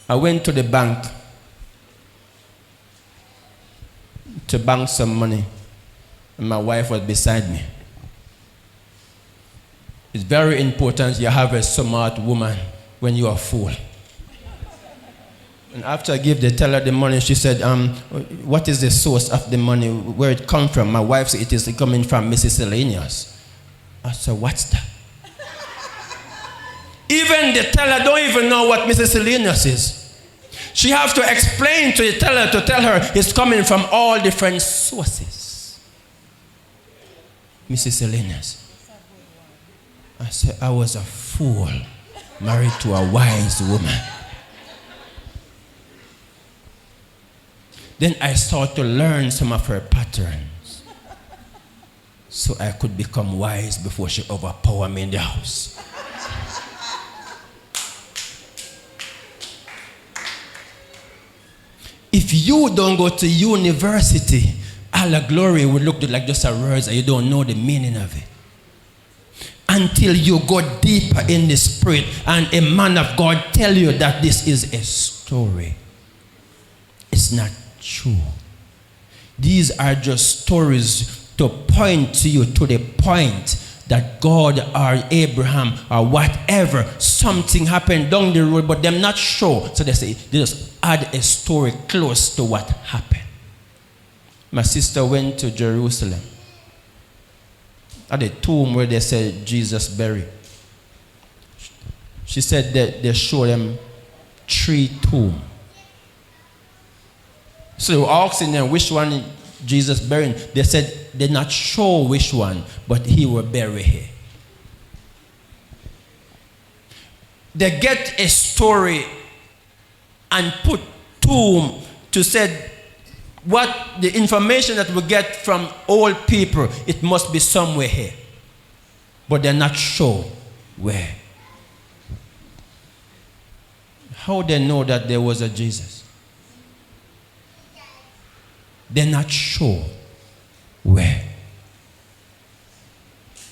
I went to the bank to bank some money, and my wife was beside me. It's very important you have a smart woman when you are a fool. And after I gave the teller the money, she said, what is the source of the money, where it come from? My wife said, it is coming from Mrs. Selenius. I said, what's that? Even the teller don't even know what Mrs. Selenius is. She has to explain to the teller to tell her it's coming from all different sources. Mrs. Selenius. I said, I was a fool married to a wise woman. Then I started to learn some of her patterns so I could become wise before she overpowered me in the house. If you don't go to university, all the glory will look like just a words and you don't know the meaning of it. Until you go deeper in the spirit and a man of God tell you that this is a story. It's not true. These are just stories to point to you to the point that God or Abraham or whatever, something happened down the road, but them not sure. So they say, they just add a story close to what happened. My sister went to Jerusalem at the tomb where they said Jesus buried. She said that they showed them 3 tombs. So they were asking them which one Jesus buried. They said they're not sure which one, but he will bury here. They get a story and put tomb to say what the information that we get from old people, it must be somewhere here. But they're not sure where. How they know that there was a Jesus? They're not sure where.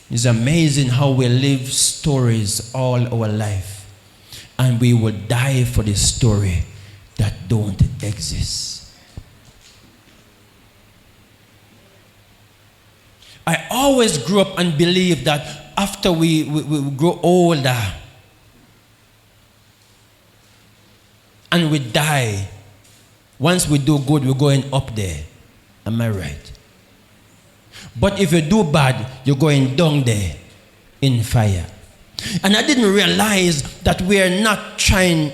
It's amazing how we live stories all our life, and we will die for the story that don't exist. I always grew up and believed that after we grow older and we die, once we do good, we're going up there. Am I right? But if you do bad, you're going down there in fire. And I didn't realize that we're not trying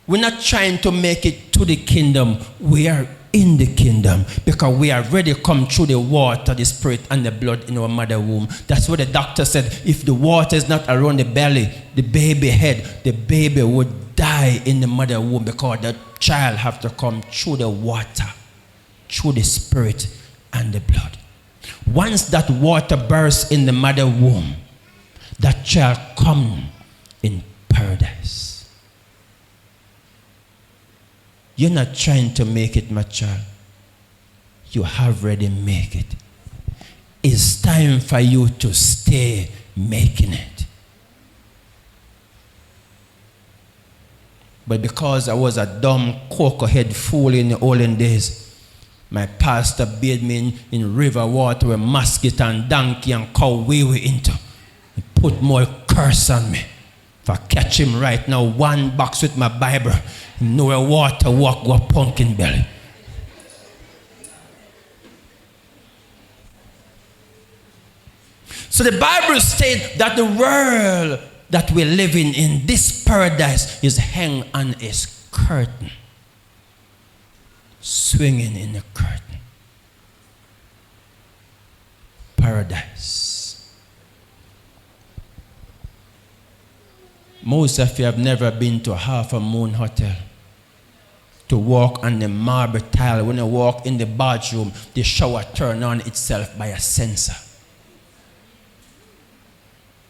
to make it to the kingdom. We are in the kingdom because we are ready to come through the water, the spirit, and the blood in our mother womb. That's what the doctor said. If the water is not around the belly, the baby head, the baby would die in the mother womb because the child have to come through the water, through the spirit and the blood. Once that water bursts in the mother womb, that child come in paradise. You're not trying to make it, my child. You have already made it. It's time for you to stay making it. But because I was a dumb cocoa-head fool in the olden days, my pastor bathed me in river water with mosquito and donkey and cow we were into. He put more curse on me. If I catch him right now, 1 box with my Bible, no water walk go pumpkin belly. So the Bible states that the world that we're living in, this paradise, is hung on a curtain. Swinging in a curtain. Paradise. Most of you have never been to a Half a Moon Hotel to walk on the marble tile. When you walk in the bathroom, the shower turns on itself by a sensor.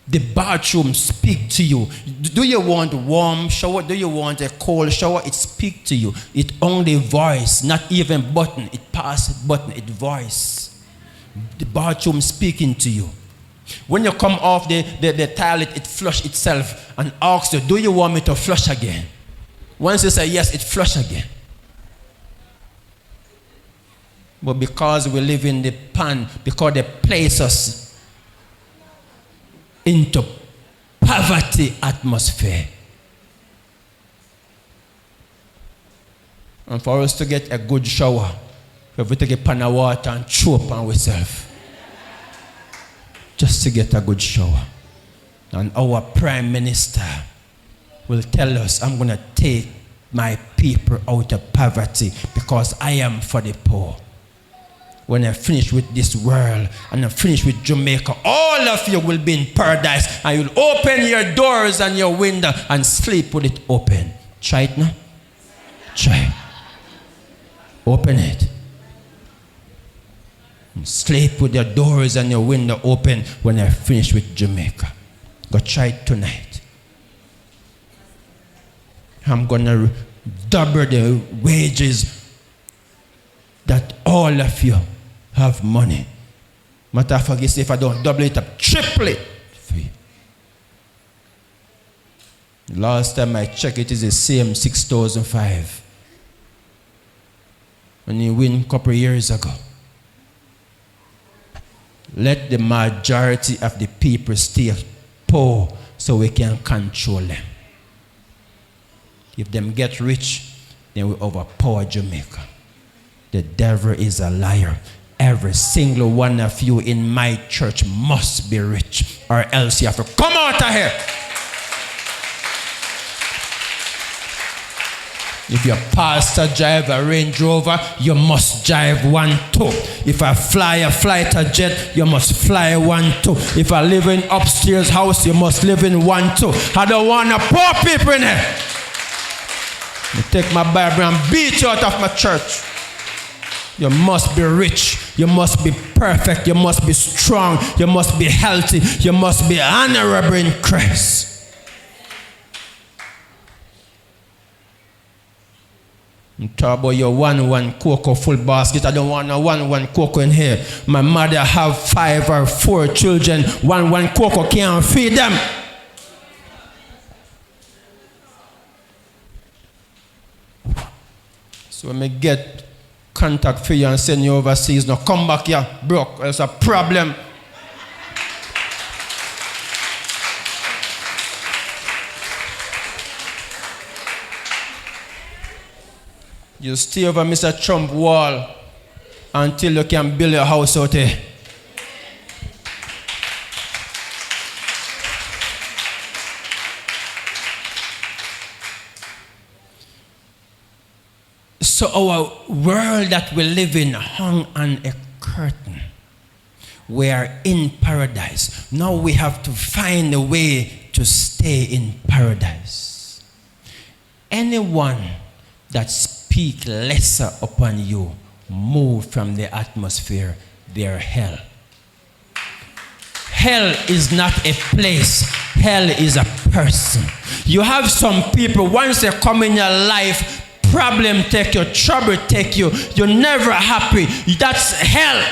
The bathroom speaks to you. Do you want a warm shower? Do you want a cold shower? It speaks to you. It only voice, not even button. It passes button, it voice. The bathroom speaking to you. When you come off the toilet, it flush itself and asks you, do you want me to flush again? Once you say yes, it flush again. But because we live in the pan, because they place us into poverty atmosphere. And for us to get a good shower, we have to take a pan of water and chew up on ourselves. Just to get a good shower. And our Prime Minister will tell us, I'm going to take my people out of poverty because I am for the poor. When I finish with this world and I finish with Jamaica, all of you will be in paradise and you'll open your doors and your window and sleep with it open. Try it now. Try. Open it. And sleep with your doors and your window open when I finish with Jamaica. Go try it tonight. I'm going to double the wages that all of you have money. Matter of fact, if I don't double it up, triple it for you. Last time I checked, it is the same 6,005. When you win a couple of years ago. Let the majority of the people stay poor so we can control them. If them get rich, then we overpower Jamaica. The devil is a liar. Every single one of you in my church must be rich, or else you have to come out of here. If your pastor drive a Range Rover, you must drive one too. If I fly a fighter jet, you must fly one too. If I live in upstairs house, you must live in one too. I don't want no poor people in here. I take my Bible and beat you out of my church. You must be rich. You must be perfect. You must be strong. You must be healthy. You must be honorable in Christ. I'm talking about your 1 cocoa full basket. I don't want no 1 cocoa in here. My mother have 5 or 4 children. 1 cocoa can't feed them. So when I get contact for you and send you overseas, now come back here broke. There's a problem. You stay over Mr. Trump wall until you can build your house out there. So our world that we live in hung on a curtain. We are in paradise. Now we have to find a way to stay in paradise. Anyone that speak lesser upon you, move from the atmosphere, they are hell. Hell is not a place. Hell is a person. You have some people, once they come in your life, problem take you, trouble take you, you're never happy. That's hell.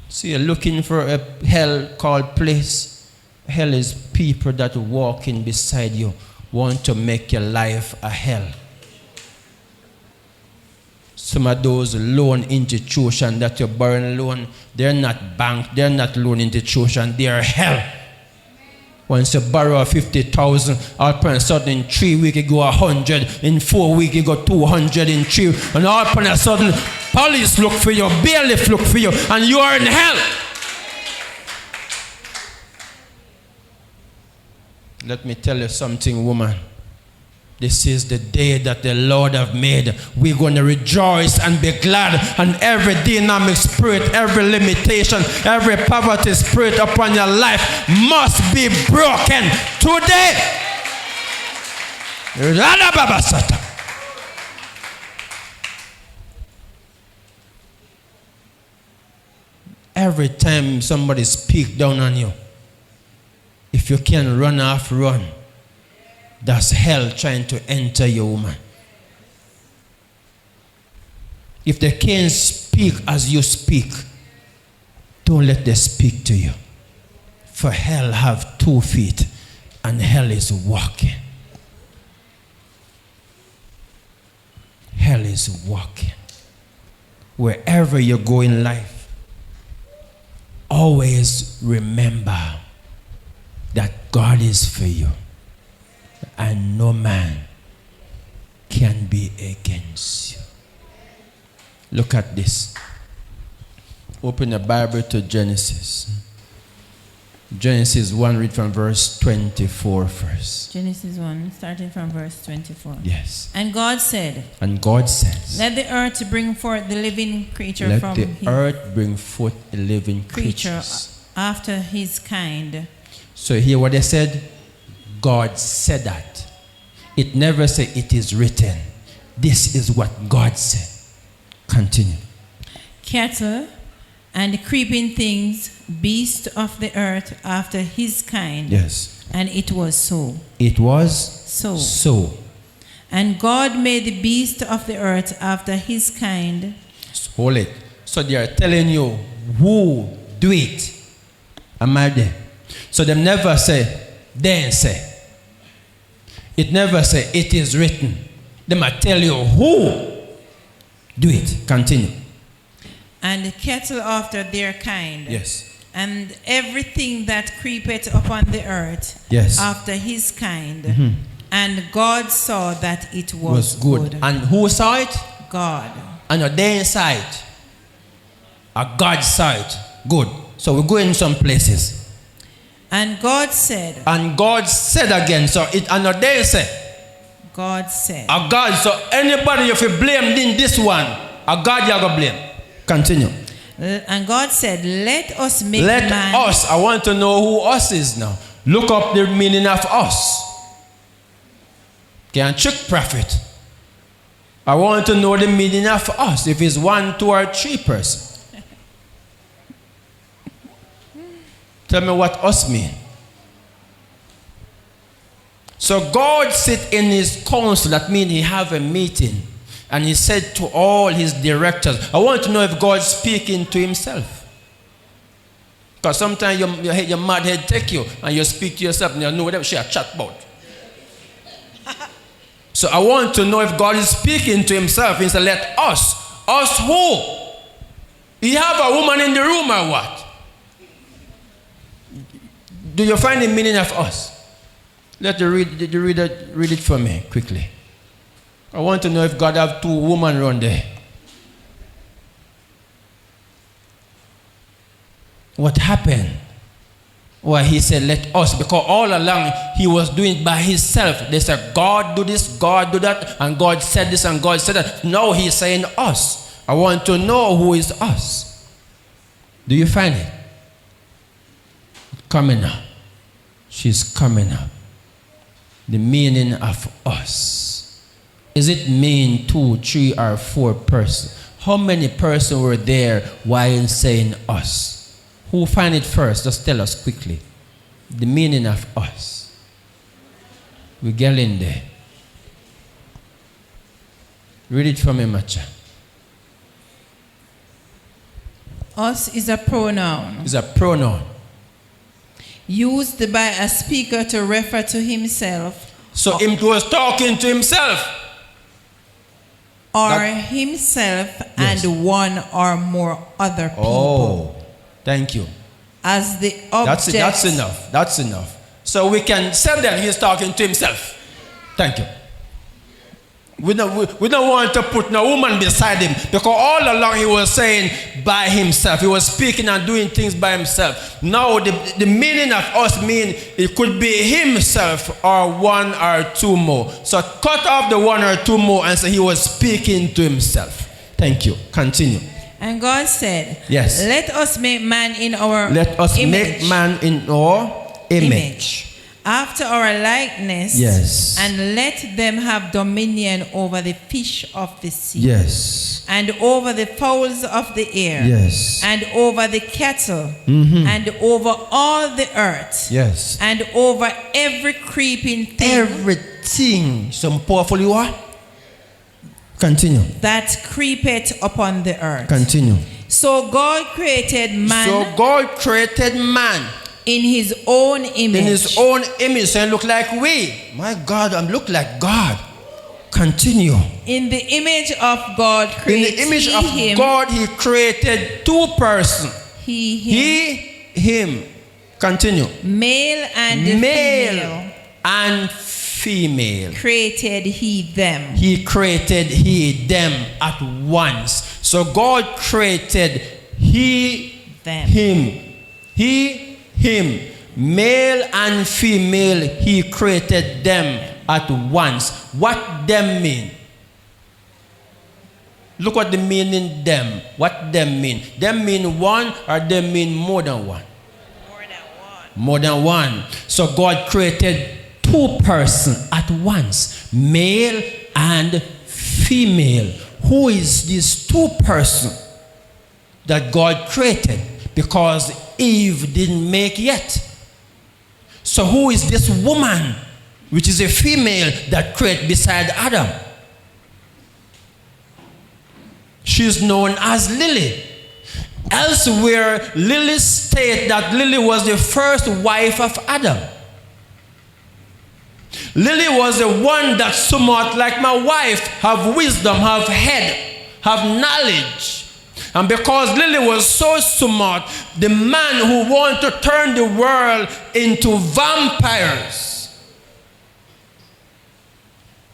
So you're looking for a hell called place. Hell is people that walking beside you, want to make your life a hell. Some of those loan institutions that you're borrowing loan, they're not bank, they're not loan institution, they are hell. Once you borrow 50,000, all of a sudden in 3 weeks you go 100, in 4 weeks you go 200, in 3, and all of a sudden police look for you, bailiff look for you, and you are in hell. Let me tell you something, woman. This is the day that the Lord have made. We're going to rejoice and be glad. And every dynamic spirit, every limitation, every poverty spirit upon your life must be broken today. Every time somebody speaks down on you, if you can run off, run. That's hell trying to enter your woman. If they can't speak as you speak, don't let them speak to you. For hell have 2 feet, and hell is walking. Hell is walking. Wherever you go in life, always remember that God is for you, and no man can be against you. Look at this. Open the Bible to Genesis. Genesis 1, read from verse 24 first. Genesis 1, starting from verse 24. Yes. And God said, And God says, let the earth bring forth the living creature let from the his earth bring forth a living creature creatures. after his kind. So here what they said, God said that. It never said it is written. This is what God said. Continue. Cattle and creeping things, beasts of the earth after his kind. Yes. And it was so. It was So. And God made the beast of the earth after his kind. Hold it. So they are telling you who do it. Am I there? So they never say, then say. It never say, it is written. They might tell you who do it. Continue. And the cattle after their kind. Yes. And everything that creepeth upon the earth. Yes. After his kind. Mm-hmm. And God saw that it was good. And who saw it? God. And a day saw it. A God saw it. Good. So we go in some places. And God said. And God said again. So it and a day said. God said. A God. So anybody if you blame in this one, a God you are going to blame. Continue. And God said, let us make Let man. us. I want to know who us is now. Look up the meaning of us. Can trick prophet. I want to know the meaning of us. If it's 1, 2, or 3 person. Tell me what us mean. So God sit in his council. That means he have a meeting. And he said to all his directors, I want to know if God's speaking to himself. Because sometimes your mad head take you and you speak to yourself and you know whatever she a chat about. So I want to know if God is speaking to himself. He said, let us. Us who? He have a woman in the room or what? Do you find the meaning of us? Let the reader read it for me quickly. I want to know if God have 2 women around there. What happened? Well, he said, let us, because all along he was doing it by himself. They said, God do this, God do that, and God said this, and God said that. Now he's saying us. I want to know who is us. Do you find it? Coming up. She's coming up. The meaning of us. Is it mean 2, 3, or 4 persons? How many persons were there while saying us? Who find it first? Just tell us quickly. The meaning of us. We get in there. Read it for me, Macha. Us is a pronoun. It's a pronoun. Used by a speaker to refer to himself. So he was talking to himself. Or himself Yes. and one or more other people. Oh, thank you. As the object. That's enough. That's enough. So we can say that he's talking to himself. Thank you. We don't want to put no woman beside him, because all along he was saying by himself. He was speaking and doing things by himself. Now the meaning of us mean it could be himself or 1 or 2 more. So cut off the 1 or 2 more and say he was speaking to himself. Thank you. Continue. And God said, yes. Let us make man in our Let us image. make man in our image. After our likeness. Yes. And let them have dominion over the fish of the sea. Yes. And over the fowls of the air. Yes. And over the cattle. Mm-hmm. And over all the earth. Yes. And over every creeping thing. Everything. Some powerful you are. Continue. that creepeth upon the earth. Continue. So God created man So God created man in his own image. in his own image, and look like we. My God, I look like God. Continue. In the image of God In created the image of him. God, he created two persons. He, him. Him. Continue. Male and female. Male and female. Created he them. He created he them at once. So God created he Them. him. He him. Male and female, he created them at once. What them mean? Look what the meaning them. What them mean? Them mean one, or them mean more than one? More than one. More than one. So God created two persons at once, male and female. Who is these two persons that God created? Because Eve didn't make yet. So who is this woman, which is a female, that created beside Adam? She's known as Lily. Elsewhere, Lily states that Lily was the first wife of Adam. Lily was the one that somewhat like my wife have wisdom, have head, have knowledge. And because Lily was so smart, the man who wanted to turn the world into vampires.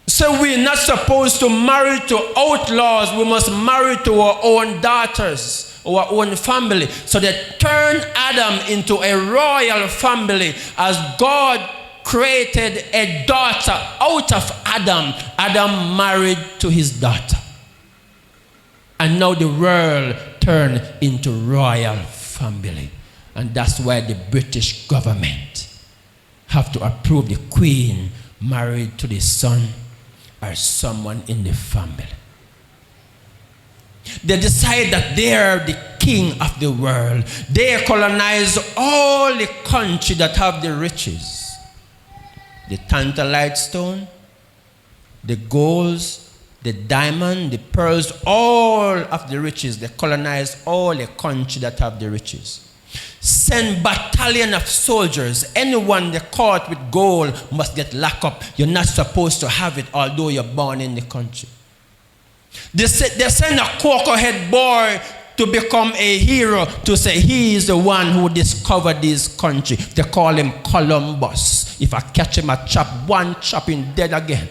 So we're not supposed to marry to outlaws. We must marry to our own daughters, our own family. So they turned Adam into a royal family as God created a daughter out of Adam. Adam married to his daughter. And now the world turned into royal family. And that's why the British government have to approve the queen married to the son or someone in the family. They decide that they are the king of the world. They colonize all the country that have the riches. The tantalite stone, the golds, the diamond, the pearls, all of the riches. They colonize all the country that have the riches. Send battalion of soldiers. Anyone they caught with gold must get locked up. You're not supposed to have it, although you're born in the country. They send a cocoa-head boy to become a hero, to say he is the one who discovered this country. They call him Columbus. If I catch him, I chop one, chop him dead again.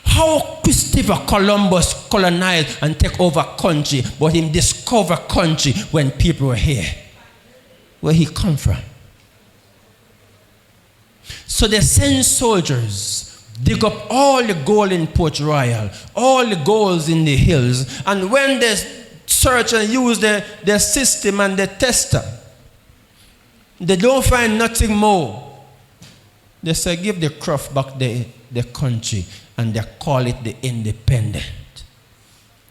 How Christopher Columbus colonized and take over country, but him discover country when people were here. Where he come from? So they send soldiers, dig up all the gold in Port Royal, all the golds in the hills, and when they search and use the system and the tester, they don't find nothing more. They say, give the craft back the country, and they call it the independent,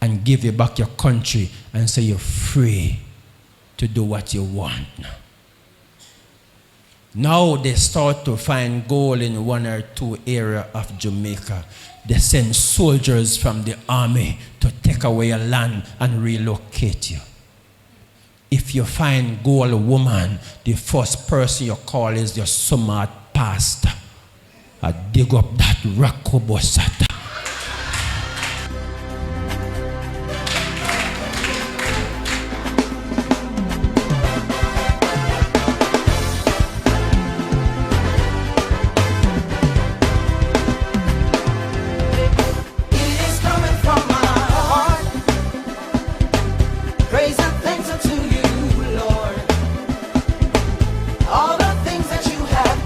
and give you back your country and say you're free to do what you want now. Now they start to find gold in one or two areas of Jamaica. They send soldiers from the army to take away your land and relocate you. If you find gold, woman, the first person you call is your smart pastor. I dig up that rakobosata.